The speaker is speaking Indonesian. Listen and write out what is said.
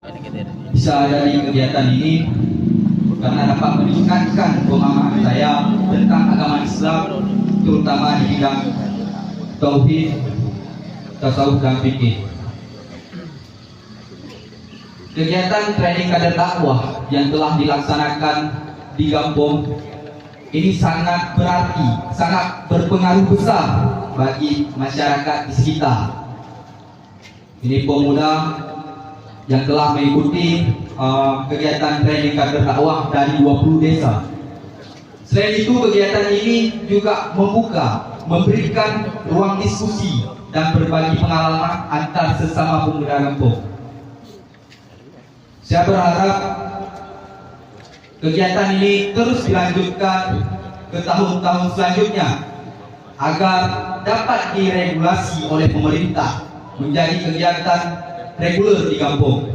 Bisa ada di kegiatan ini karena dapat meningkatkan pemahaman saya tentang agama Islam, terutama di bidang tauhid, tasawuf dan fikih. Kegiatan training kader dakwah yang telah dilaksanakan di Gampong ini sangat berarti, sangat berpengaruh besar bagi masyarakat di sekitar. Ini pemuda yang telah mengikuti kegiatan training kader dakwah dari 20 desa. Selain itu, kegiatan ini juga memberikan ruang diskusi dan berbagi pengalaman antar sesama pemuda Gampong. Saya berharap kegiatan ini terus dilanjutkan ke tahun-tahun selanjutnya agar dapat diregulasi oleh pemerintah menjadi kegiatan reguler di Gampong.